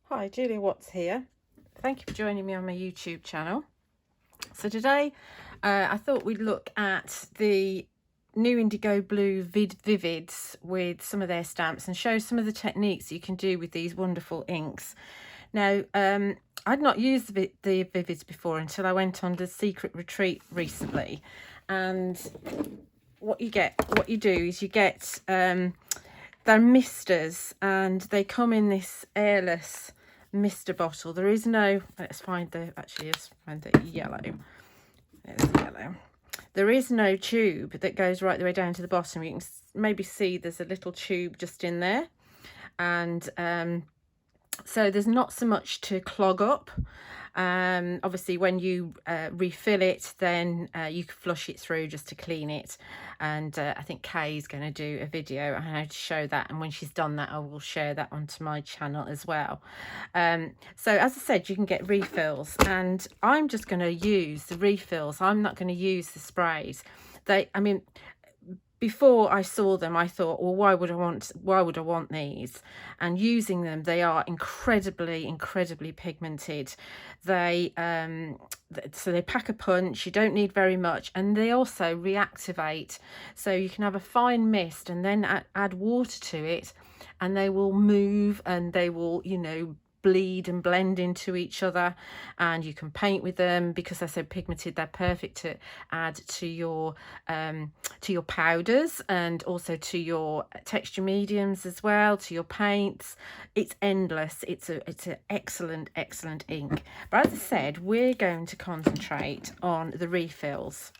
Hi, Julie Watts here. Thank you for joining me on my YouTube channel. So today I thought we'd look at the new IndigoBlu Vivids with some of their stamps and show some of the techniques you can do with these wonderful inks. Now, I'd not used the Vivids before until I went on the secret retreat recently, and what you do is you get they're misters, and they come in this airless mister bottle. There is no, let's find the yellow. There's the yellow. There is no tube that goes right the way down to the bottom. You can maybe see there's a little tube just in there, and so there's not so much to clog up. Obviously when you refill it, then you can flush it through just to clean it, and I think Kay is going to do a video on how to show that, and when she's done that I will share that onto my channel as well. So as I said, you can get refills, and I'm just going to use the refills. I'm not going to use the sprays. Before I saw them, I thought, well, why would I want these? And using them, they are incredibly pigmented. They so they pack a punch. You don't need very much, and they also reactivate. So you can have a fine mist and then add water to it, and they will move, and they will, you know, bleed and blend into each other, and you can paint with them because they're so pigmented. They're perfect to add to your powders, and also to your texture mediums as well, to your paints. It's endless. It's an excellent ink. But as I said, we're going to concentrate on the refills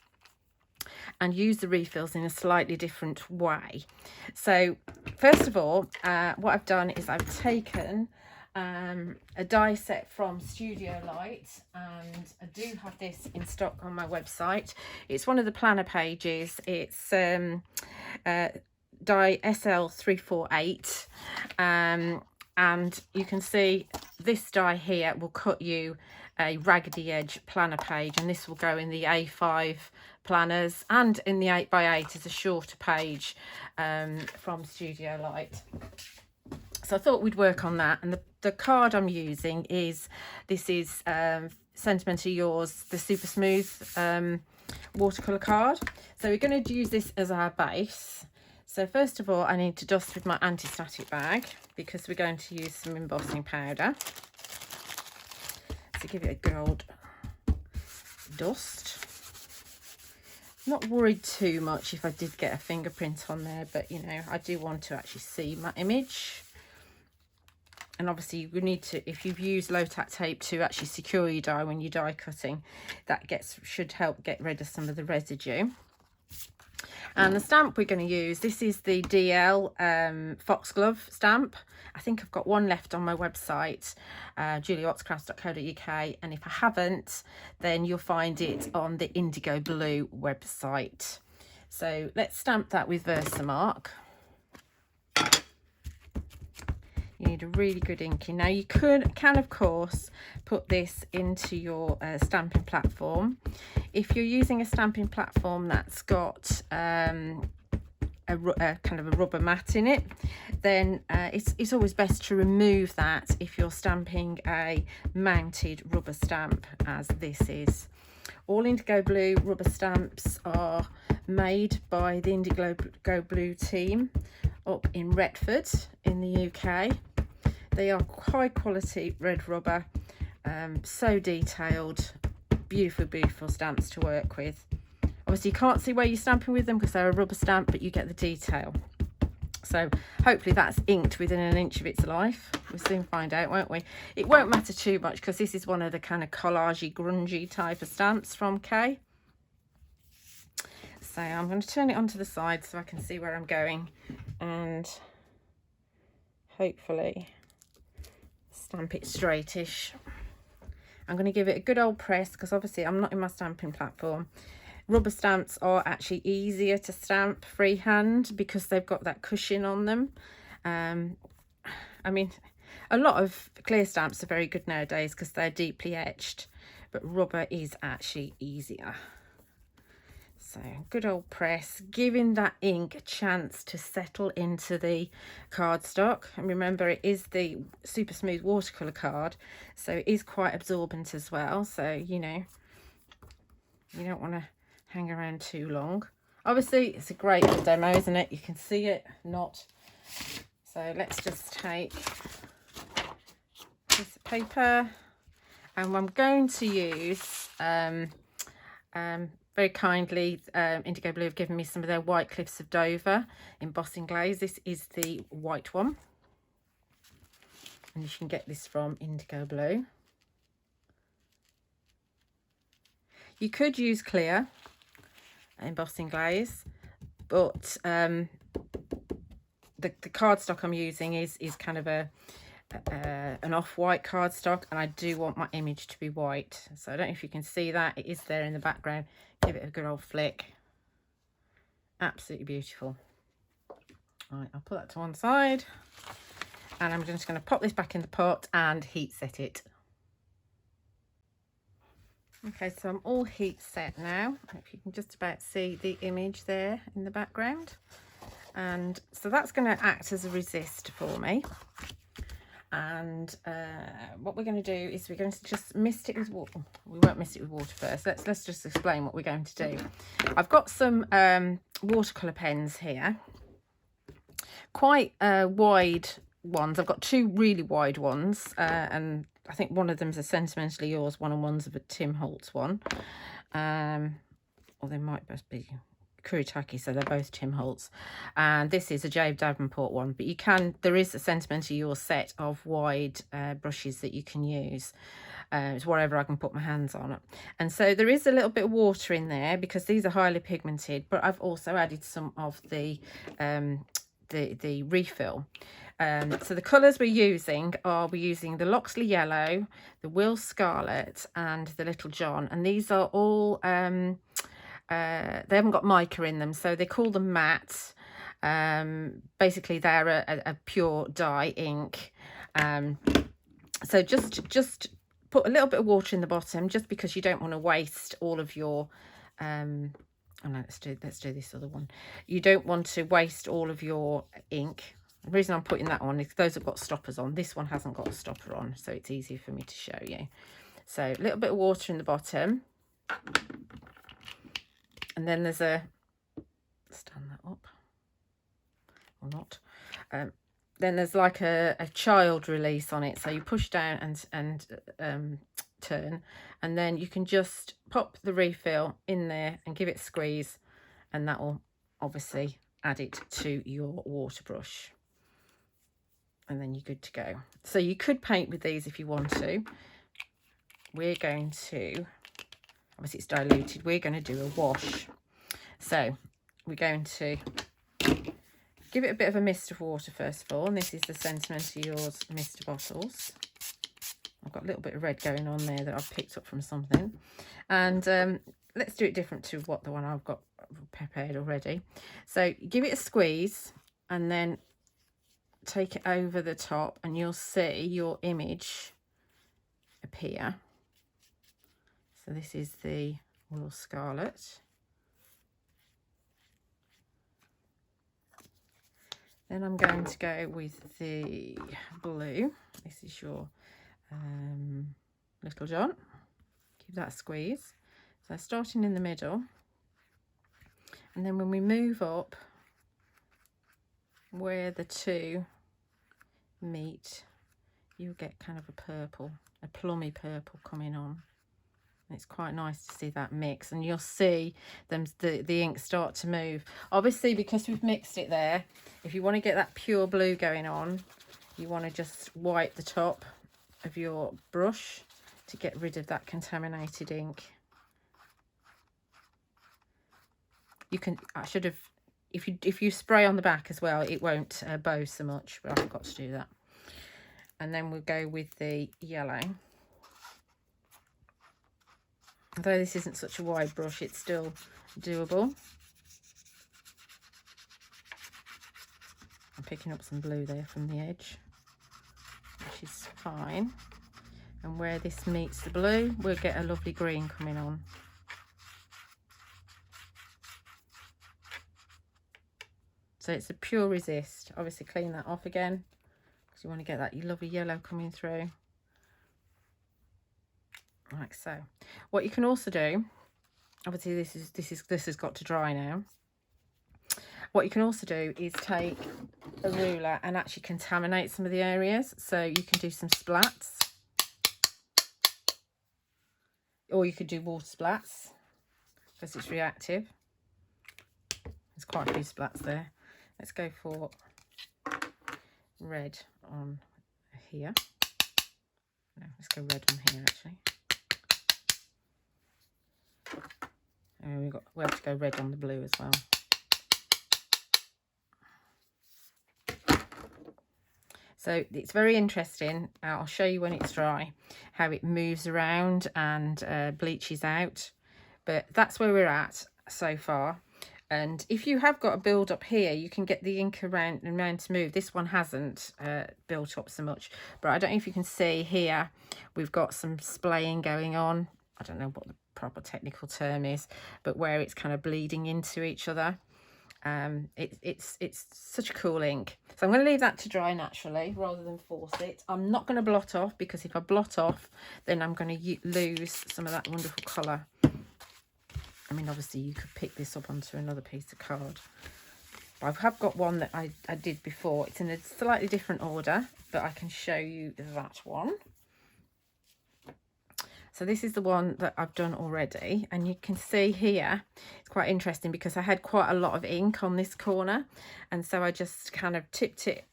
and use the refills in a slightly different way. So first of all, what I've done is I've taken a die set from Studio Light, and I do have this in stock on my website. It's one of the planner pages. It's die SL348, and you can see this die here will cut you a raggedy edge planner page, and this will go in the A5 planners and in the 8x8 as a shorter page from Studio Light. So I thought we'd work on that, and the card I'm using is, this is Sentimental Yours, the Super Smooth watercolour card. So we're going to use this as our base. So first of all, I need to dust with my anti-static bag because we're going to use some embossing powder. So give it a good old dust. Not worried too much if I did get a fingerprint on there, but you know, I do want to actually see my image. And obviously you need to, if you've used low tack tape to actually secure your die when you're die cutting, that should help get rid of some of the residue. And the stamp we're going to use, this is the DL Foxglove stamp. I think I've got one left on my website, juliewattscrafts.co.uk, and if I haven't, then you'll find it on the IndigoBlu website. So let's stamp that with Versamark. You need a really good inking. Now you can of course put this into your stamping platform. If you're using a stamping platform that's got a kind of a rubber mat in it, then it's always best to remove that if you're stamping a mounted rubber stamp, as this is. All IndigoBlu rubber stamps are made by the IndigoBlu team up in Retford in the UK. They are high quality red rubber, so detailed, beautiful stamps to work with. Obviously you can't see where you're stamping with them because they're a rubber stamp, but you get the detail. So hopefully that's inked within an inch of its life. We'll soon find out, won't we? It won't matter too much because this is one of the kind of collagey, grungy type of stamps from Kay. So I'm going to turn it onto the side so I can see where I'm going, and hopefully stamp it straightish. I'm going to give it a good old press because obviously I'm not in my stamping platform. Rubber stamps are actually easier to stamp freehand because they've got that cushion on them. I mean, a lot of clear stamps are very good nowadays because they're deeply etched, but rubber is actually easier. So good old press, giving that ink a chance to settle into the cardstock. And remember, it is the super smooth watercolour card, so it is quite absorbent as well. So, you know, you don't want to hang around too long. Obviously, it's a great little demo, isn't it? You can see it, not. So let's just take a piece of paper, and I'm going to use very kindly, IndigoBlu have given me some of their White Cliffs of Dover embossing glaze. This is the white one, and you can get this from IndigoBlu. You could use Clair embossing glaze, but the cardstock I'm using is kind of an off-white cardstock, and I do want my image to be white. So I don't know if you can see that. It is there in the background. Give it a good old flick. Absolutely beautiful. Right, I'll put that to one side, and I'm just going to pop this back in the pot and heat set it. Okay, so I'm all heat set now. If you can just about see the image there in the background. And so that's going to act as a resist for me. And what we're going to do is we're going to just mist it with water. We won't mist it with water first. Let's just explain what we're going to do. I've got some watercolour pens here, quite wide ones. I've got two really wide ones, and I think one of them's a Sentimentally Yours one, and one's of a Tim Holtz one. Or they might both be Kuretake, so they're both Tim Holtz, and this is a Jade Davenport one. But you can, there is a Sentimentally Yours set of wide brushes that you can use. It's whatever I can put my hands on it. And so there is a little bit of water in there because these are highly pigmented, but I've also added some of the refill. So the colours we're using the Loxley Yellow, the Will Scarlet, and the Little John, and these are all they haven't got mica in them, so they call them matte. Basically they're a pure dye ink. So just put a little bit of water in the bottom, just because you don't want to waste all of your oh no, let's do this other one. You don't want to waste all of your ink. The reason I'm putting that on is those have got stoppers on. This one hasn't got a stopper on, so it's easier for me to show you. So a little bit of water in the bottom, and then there's a, stand that up or not, then there's like a child release on it, so you push down and turn, and then you can just pop the refill in there and give it a squeeze, and that will obviously add it to your water brush, and then you're good to go. So you could paint with these if you want to. We're going to, obviously it's diluted, we're going to do a wash. So we're going to give it a bit of a mist of water first of all, and this is the Sentimentally Yours mist bottles. I've got a little bit of red going on there that I've picked up from something, and let's do it different to what the one I've got prepared already. So give it a squeeze and then take it over the top, and you'll see your image appear. So this is the Will Scarlet. Then I'm going to go with the blue. This is your Little John. Give that a squeeze. So starting in the middle, and then when we move up where the two meet, you'll get kind of a purple, a plummy purple coming on. It's quite nice to see that mix, and you'll see them the ink start to move. Obviously, because we've mixed it there, if you want to get that pure blue going on, you want to just wipe the top of your brush to get rid of that contaminated ink. You can, I should have, if you spray on the back as well, it won't bow so much, but I forgot to do that. And then we'll go with the yellow. Although this isn't such a wide brush, it's still doable. I'm picking up some blue there from the edge, which is fine. And where this meets the blue, we'll get a lovely green coming on. So it's a pure resist. Obviously clean that off again because you want to get that lovely yellow coming through. Like so. What you can also do, obviously this has got to dry now. What you can also do is take a ruler and actually contaminate some of the areas. So you can do some splats, or you could do water splats because it's reactive. There's quite a few splats there. Let's go for red on here. No, let's go red on here actually. And we have to go red on the blue as well. So it's very interesting. I'll show you when it's dry how it moves around and bleaches out. But that's where we're at so far. And if you have got a build up here, you can get the ink around to move. This one hasn't built up so much, but I don't know if you can see here, we've got some splaying going on. I don't know what the proper technical term is, but where it's kind of bleeding into each other. It's such a cool ink. So I'm going to leave that to dry naturally rather than force it. I'm not going to blot off, because if I blot off, then I'm going to lose some of that wonderful colour. I mean, obviously you could pick this up onto another piece of card. But I have got one that I did before. It's in a slightly different order, but I can show you that one. So this is the one that I've done already, and you can see here, it's quite interesting because I had quite a lot of ink on this corner, and so I just kind of tipped it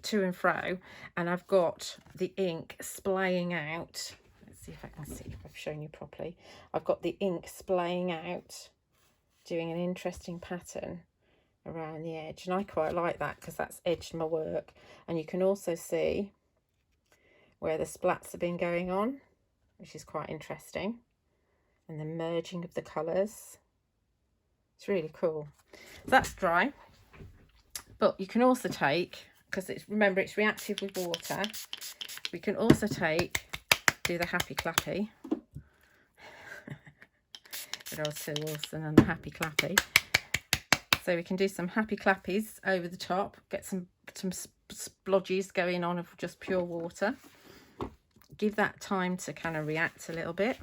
to and fro, and I've got the ink splaying out. Let's see if I can see if I've shown you properly. I've got the ink splaying out, doing an interesting pattern around the edge, and I quite like that because that's edged my work. And you can also see where the splats have been going on, which is quite interesting, and the merging of the colours. It's really cool. So that's dry, but you can also take, because remember it's reactive with water, we can also do the happy clappy. Good old Sir Wilson and the happy clappy. So we can do some happy clappies over the top, get some splodges going on of just pure water. Give that time to kind of react a little bit.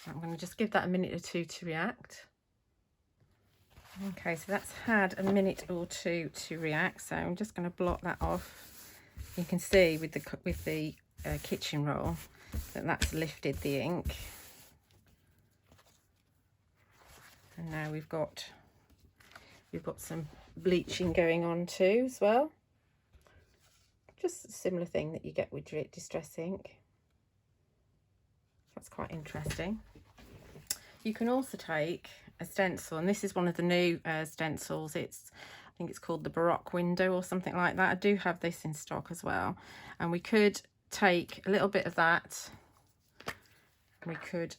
So I'm going to just give that a minute or two to react. Okay, so that's had a minute or two to react, so I'm just going to blot that off. You can see with the kitchen roll that that's lifted the ink. And now we've got some bleaching going on too as well. Just a similar thing that you get with distress ink. That's quite interesting. You can also take a stencil, and this is one of the new stencils. I think it's called the Baroque window or something like that. I do have this in stock as well, and we could take a little bit of that. We could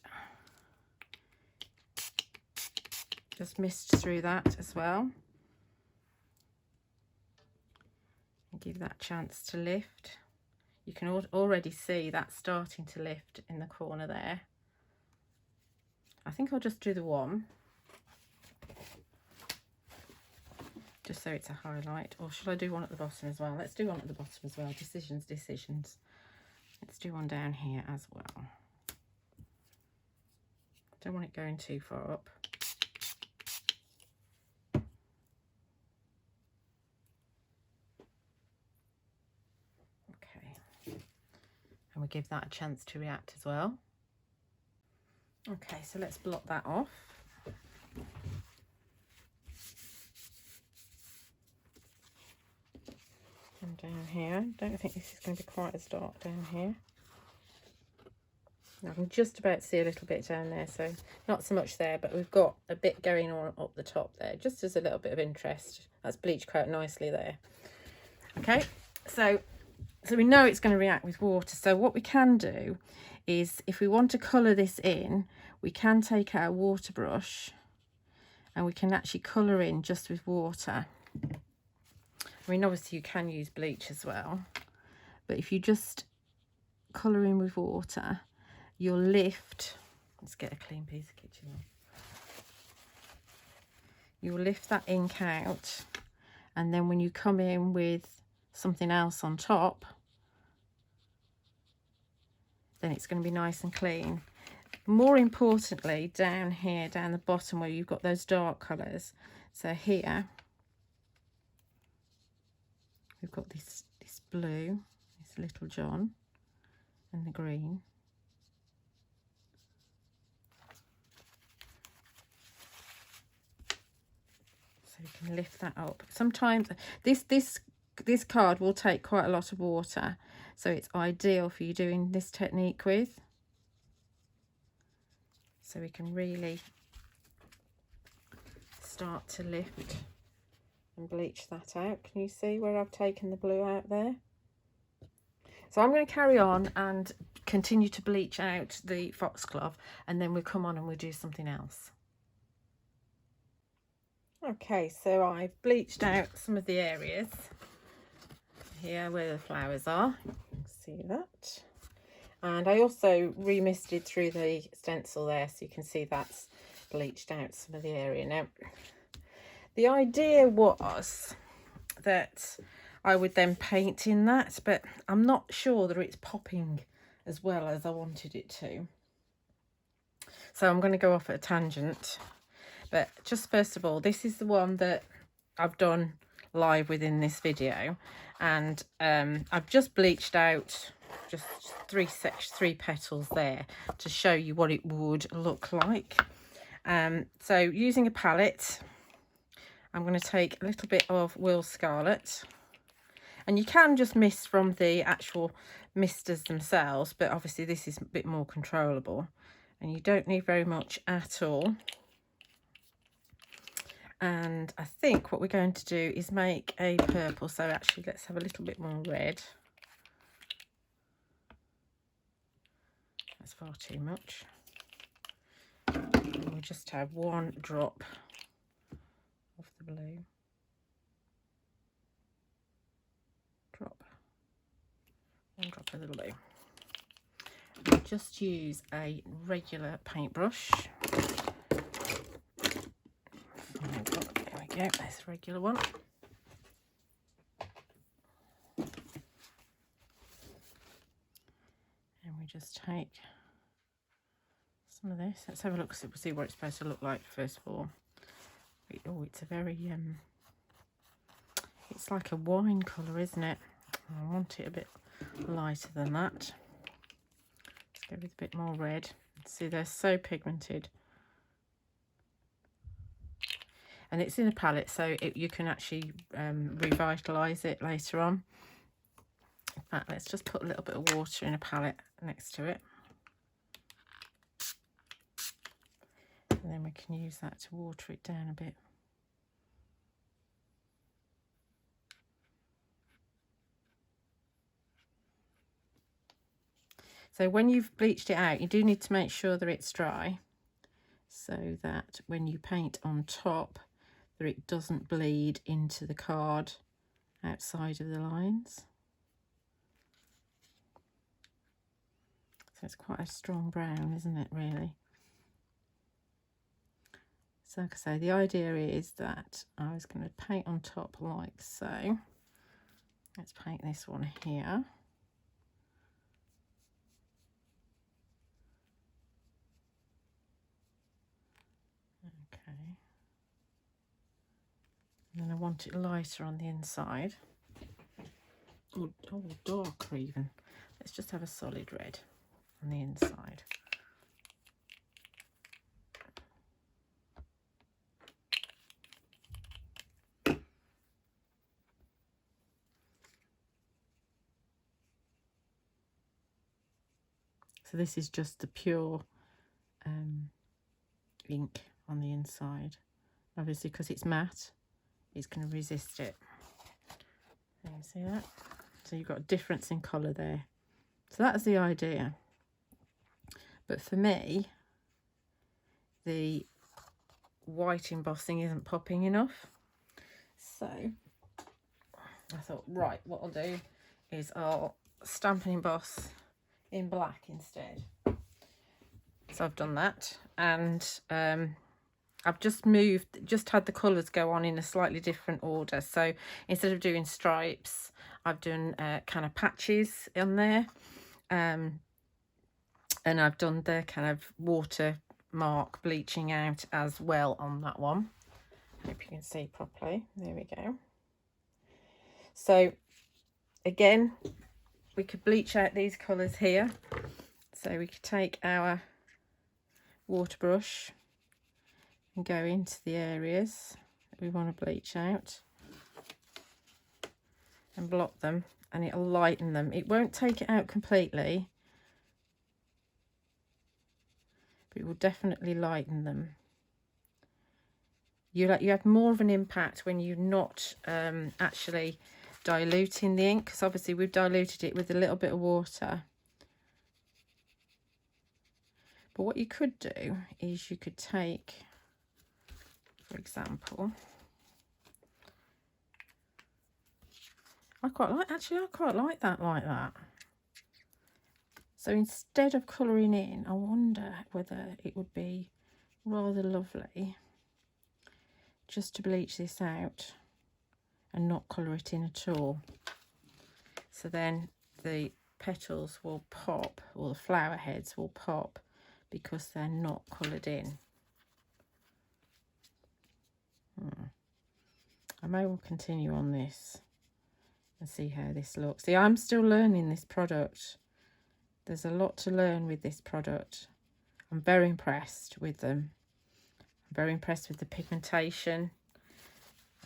just mist through that as well. Give that a chance to lift. You can already see that starting to lift in the corner there. I think I'll just do the one, just so it's a highlight. Or should I do one at the bottom as well? Let's do one at the bottom as well. Decisions. Let's do one down here as well. Don't want it going too far up. And we give that a chance to react as well. Okay, so let's blot that off. And down here, I don't think this is going to be quite as dark down here. I can just about see a little bit down there, so not so much there, but we've got a bit going on up the top there, just as a little bit of interest. That's bleached quite nicely there. Okay, so we know it's going to react with water. So what we can do is, if we want to colour this in, we can take our water brush and we can actually colour in just with water. I mean, obviously you can use bleach as well, but if you just colour in with water, you'll lift. Let's get a clean piece of kitchen. you'll lift that ink out, and then when you come in with something else on top, then it's going to be nice and clean. More importantly, down here, down the bottom where you've got those dark colours, so here we've got this blue, this Little John, and the green. So you can lift that up. Sometimes this card will take quite a lot of water, so it's ideal for you doing this technique with. So we can really start to lift and bleach that out. Can you see where I've taken the blue out there? So I'm going to carry on and continue to bleach out the Foxglove, and then we'll come on and we'll do something else. Okay, so I've bleached out some of the areas here where the flowers are. See that? And I also remisted through the stencil there, so you can see that's bleached out some of the area. Now, the idea was that I would then paint in that, but I'm not sure that it's popping as well as I wanted it to. So I'm going to go off at a tangent. But just first of all, this is the one that I've done live within this video, and I've just bleached out just three petals there to show you what it would look like. So using a palette, I'm going to take a little bit of Will Scarlet, and you can just mist from the actual misters themselves, but obviously this is a bit more controllable, and you don't need very much at all. And I think what we're going to do is make a purple. So actually, let's have a little bit more red. That's far too much. And we'll just have one drop of the blue. One drop of the blue. We'll just use a regular paintbrush. There we go, that's a regular one. And we just take some of this. Let's have a look, see what it's supposed to look like first of all. Oh, it's a very, it's like a wine colour, isn't it? I want it a bit lighter than that. Let's go with a bit more red. See, they're so pigmented. And it's in a palette, so you can actually revitalise it later on. In fact, let's just put a little bit of water in a palette next to it. And then we can use that to water it down a bit. So when you've bleached it out, you do need to make sure that it's dry, so that when you paint on top, that it doesn't bleed into the card outside of the lines. So it's quite a strong brown, isn't it, really? So like I say, the idea is that I was going to paint on top like so. Let's paint this one here. Okay. And then I want it lighter on the inside. Oh, darker even. Let's just have a solid red on the inside. So this is just the pure ink on the inside. Obviously, because it's matte, it's going to resist it. Can you see that? So you've got a difference in colour there. So that's the idea. But for me, the white embossing isn't popping enough. So I thought, right, what I'll do is I'll stamp and emboss in black instead. So I've done that, and I've just had the colours go on in a slightly different order. So instead of doing stripes, I've done kind of patches on there. And I've done the kind of watermark bleaching out as well on that one. Hope you can see properly. There we go. So again, we could bleach out these colours here. So we could take our water brush and go into the areas that we want to bleach out and blot them, and it'll lighten them. It won't take it out completely, but it will definitely lighten them. You have more of an impact when you're not actually diluting the ink, because obviously we've diluted it with a little bit of water. But what you could do is you could take, for example, I quite like that like that. So instead of colouring in, I wonder whether it would be rather lovely just to bleach this out and not colour it in at all. So then the petals will pop, or the flower heads will pop, because they're not coloured in. I may well continue on this and see how this looks. See, I'm still learning this product. There's a lot to learn with this product. I'm very impressed with them. I'm very impressed with the pigmentation,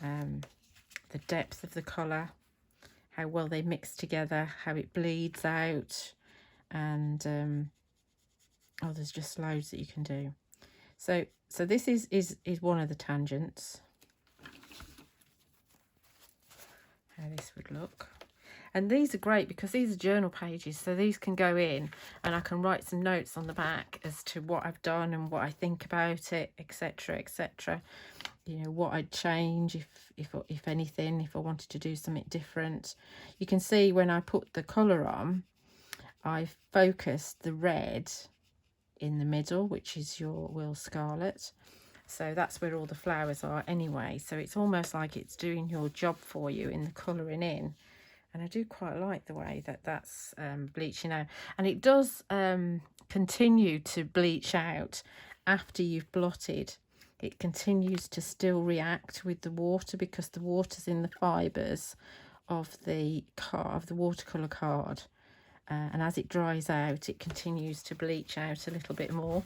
the depth of the colour, how well they mix together, how it bleeds out, and oh, there's just loads that you can do. So this is one of the tangents, how this would look. And these are great because these are journal pages, so these can go in and I can write some notes on the back as to what I've done and what I think about it, etc, etc. You know, what I'd change if anything, if I wanted to do something different. You can see when I put the colour on, I've focused the red in the middle, which is your Will Scarlet. So that's where all the flowers are anyway. So it's almost like it's doing your job for you in the colouring in. And I do quite like the way that that's bleaching out. And it does continue to bleach out after you've blotted. It continues to still react with the water because the water's in the fibres of the watercolour card. And as it dries out, it continues to bleach out a little bit more.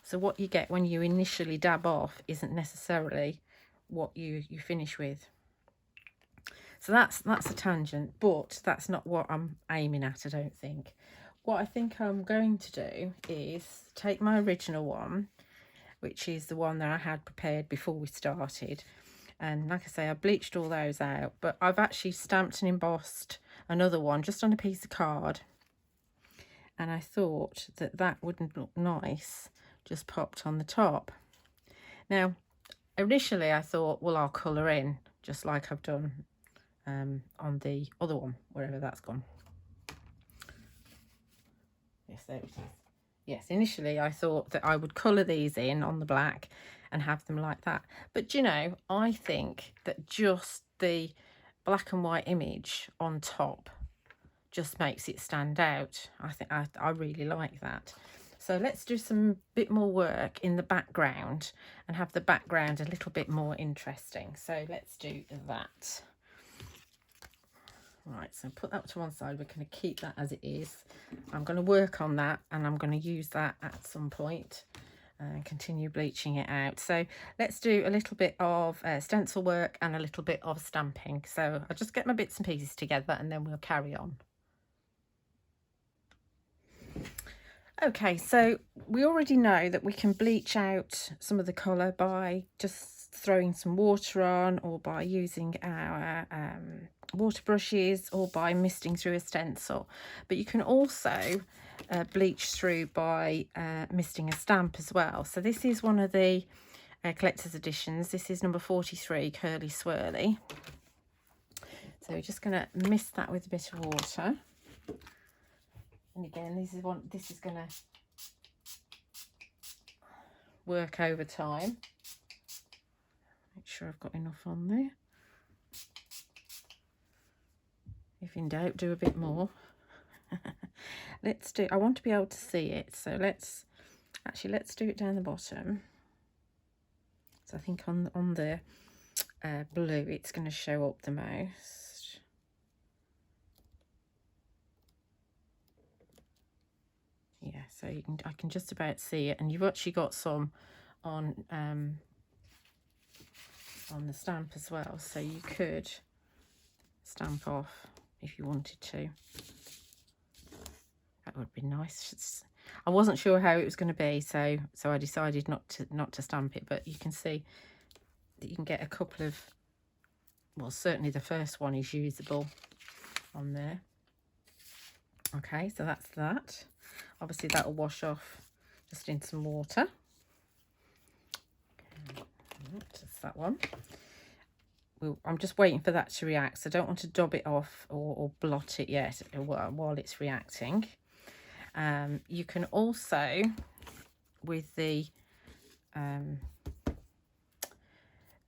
So what you get when you initially dab off isn't necessarily what you finish with. So that's a tangent, but that's not what I'm aiming at, I don't think. What I think I'm going to do is take my original one, which is the one that I had prepared before we started. And like I say, I bleached all those out, but I've actually stamped and embossed another one just on a piece of card. And I thought that that wouldn't look nice, just popped on the top. Now, initially I thought, well, I'll colour in just like I've done on the other one, wherever that's gone. Yes, there it is. Yes, initially I thought that I would colour these in on the black and have them like that. But, you know, I think that just the black and white image on top just makes it stand out. I think I really like that. So let's do some bit more work in the background and have the background a little bit more interesting. So let's do that. Right, so put that to one side. We're going to keep that as it is. I'm going to work on that and I'm going to use that at some point and continue bleaching it out. So let's do a little bit of stencil work and a little bit of stamping. So I'll just get my bits and pieces together and then we'll carry on. Okay, so we already know that we can bleach out some of the colour by just throwing some water on, or by using our water brushes, or by misting through a stencil. But you can also bleach through by misting a stamp as well. So this is one of the collector's editions. This is number 43, Curly Swirly. So we're just going to mist that with a bit of water. And again, this is going to work over time. Make sure I've got enough on there. If in doubt, do a bit more. I want to be able to see it, so let's do it down the bottom. So I think on the blue it's going to show up the most. Yeah, so I can just about see it, and you've actually got some on the stamp as well, so you could stamp off if you wanted to. That would be nice. I wasn't sure how it was going to be, so I decided not to stamp it, but you can see that you can get a couple of, well, certainly the first one is usable on there. Okay, so that's that. Obviously that will wash off just in some water. Okay, that's that one. I'm just waiting for that to react, so I don't want to dab it off or blot it yet while it's reacting. You can also, with the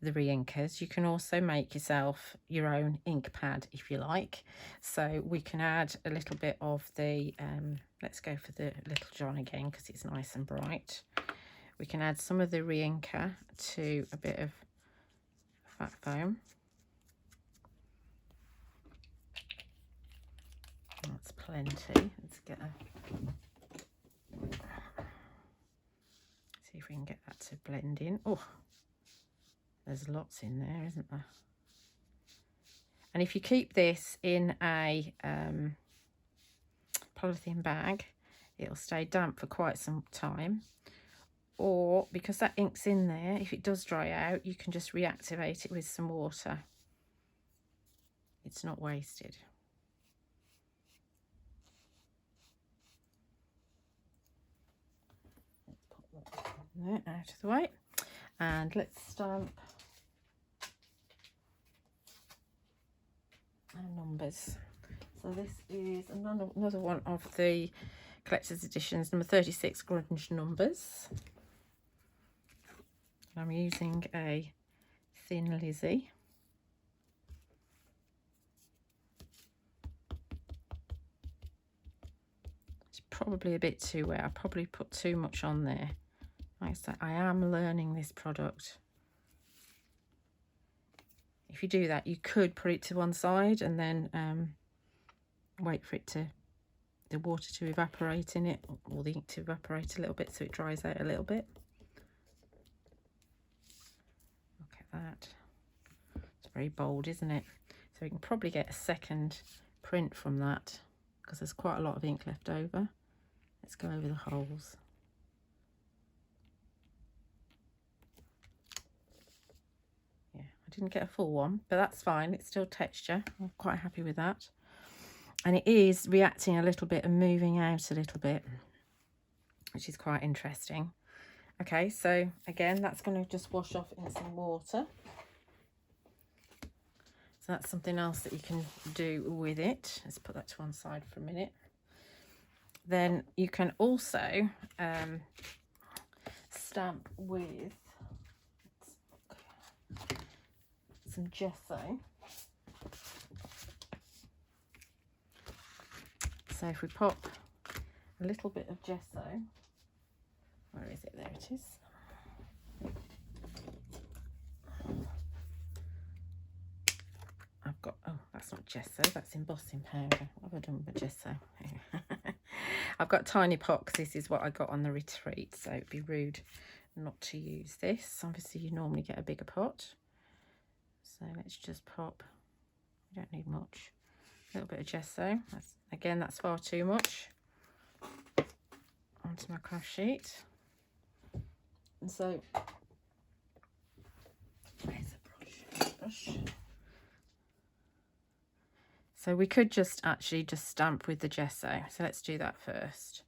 re-inkers, you can also make yourself your own ink pad if you like. So we can add a little bit of the, let's go for the Little John again because it's nice and bright. We can add some of the re-inker to a bit of fat foam. That's plenty. Let's get see if we can get that to blend in. Oh, there's lots in there, isn't there? And if you keep this in a polythene bag, it'll stay damp for quite some time. Or because that ink's in there, if it does dry out, you can just reactivate it with some water. It's not wasted. Let's put that in there, out of the way, and let's stamp our numbers. So this is another one of the collector's editions, number 36, Grunge Numbers. I'm using a Thin Lizzy. It's probably a bit too wet. I probably put too much on there. Like I said, I am learning this product. If you do that, you could put it to one side and then wait for it to, the water to evaporate in it, or the ink to evaporate a little bit so it dries out a little bit. That. It's very bold, isn't it? So we can probably get a second print from that because there's quite a lot of ink left over. Let's go over the holes. Yeah, I didn't get a full one, but that's fine. It's still texture. I'm quite happy with that. And it is reacting a little bit and moving out a little bit, which is quite interesting. Okay, so again, that's going to just wash off in some water. So that's something else that you can do with it. Let's put that to one side for a minute. Then you can also stamp with some gesso. So if we pop a little bit of gesso, where is it? There it is. I've got, oh, that's not gesso, that's embossing powder. What have I done with gesso? I've got tiny pot because this is what I got on the retreat, so it'd be rude not to use this. Obviously, you normally get a bigger pot. So let's just pop, we don't need much, a little bit of gesso. That's far too much. Onto my craft sheet. And so, where's the brush? So we could just actually just stamp with the gesso. So let's do that first.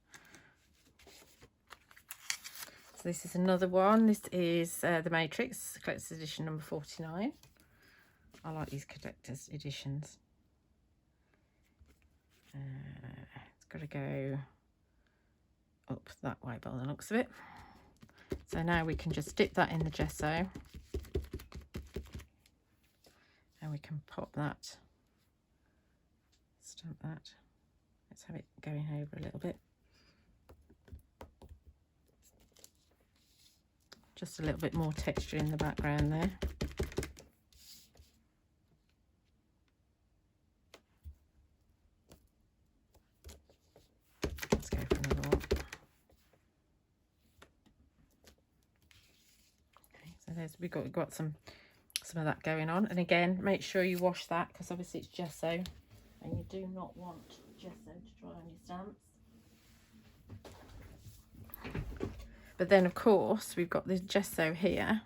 So this is another one. This is the Matrix Collector's Edition number 49. I like these collector's editions. It's got to go up that way by the looks of it. So now we can just dip that in the gesso and we can pop that, stamp that. Let's have it going over a little bit. Just a little bit more texture in the background there. Let's go for another one. Okay, so there's we've got some of that going on, and again, make sure you wash that because obviously it's gesso, and you do not want gesso to dry on your stamps. But then of course we've got this gesso here.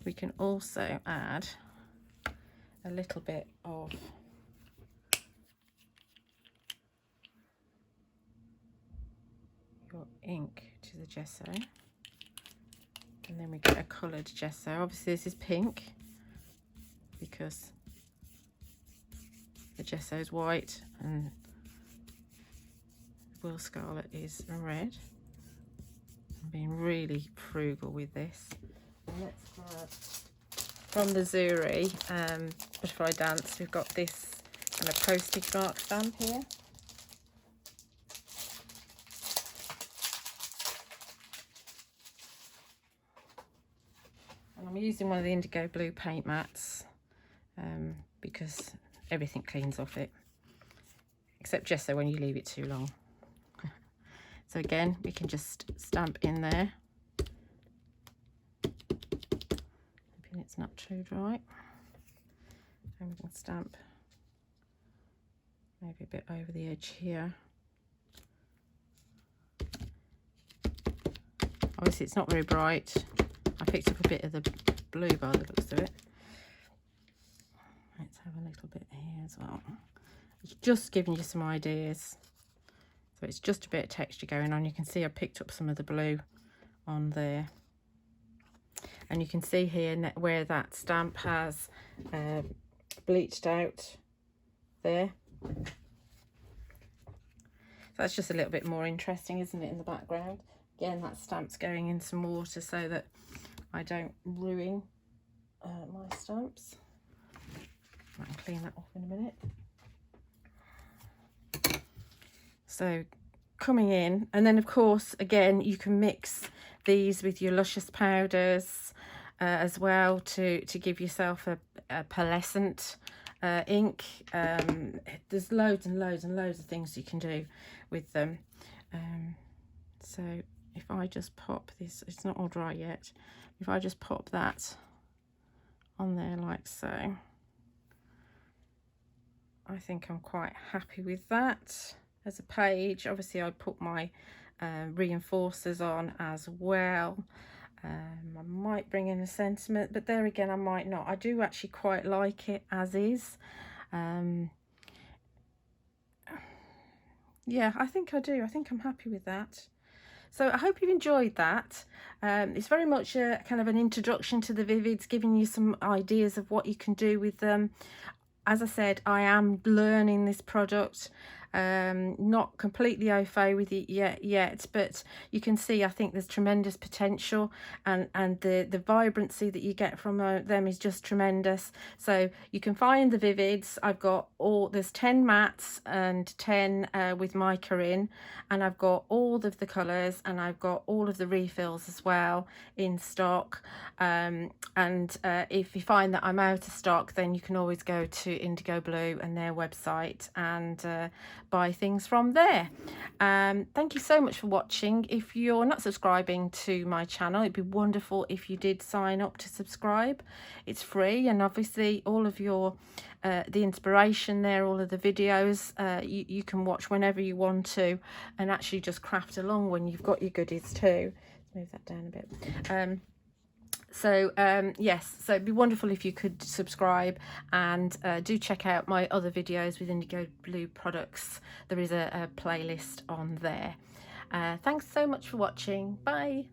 We can also add a little bit of your ink to the gesso, and then we get a coloured gesso. Obviously this is pink because the gesso is white and Will Scarlet is red. I'm being really frugal with this. And let's grab from the Zuri Butterfly Dance. We've got this kind of postage mark stamp here. And I'm using one of the IndigoBlu paint mats because everything cleans off it, except gesso when you leave it too long. So again, we can just stamp in there. Hoping it's not too dry. And we can stamp maybe a bit over the edge here. Obviously it's not very bright. I picked up a bit of the blue by the looks of it. Let's have a little bit here as well. It's just giving you some ideas. So it's just a bit of texture going on. You can see I picked up some of the blue on there. And you can see here where that stamp has bleached out there. So that's just a little bit more interesting, isn't it, in the background? Again, that stamp's going in some water so that I don't ruin my stamps. I can clean that off in a minute. So coming in, and then of course again you can mix these with your luscious powders as well to give yourself a pearlescent ink. There's loads and loads and loads of things you can do with them. So if I just pop this, it's not all dry yet, if I just pop that on there like so, I think I'm quite happy with that. As a page, obviously I put my reinforcers on as well. I might bring in a sentiment, but there again I might not. I do actually quite like it as is. Yeah, I think I do. I think I'm happy with that. So I hope you've enjoyed that. It's very much a kind of an introduction to the Vivids, giving you some ideas of what you can do with them. As I said, I am learning this product. Not completely au fait with it yet, but you can see I think there's tremendous potential, and the vibrancy that you get from them is just tremendous. So you can find the Vivids. I've got there's 10 mattes and 10 with mica in, and I've got all of the colours, and I've got all of the refills as well in stock. If you find that I'm out of stock, then you can always go to IndigoBlu and their website and buy things from there. Thank you so much for watching. If you're not subscribing to my channel, it'd be wonderful if you did sign up to subscribe. It's free, and obviously all of your the inspiration there, all of the videos you can watch whenever you want to, and actually just craft along when you've got your goodies too. Let's move that down a bit. Yes, so it'd be wonderful if you could subscribe, and do check out my other videos with IndigoBlu products. There is a playlist on there. Thanks so much for watching. Bye.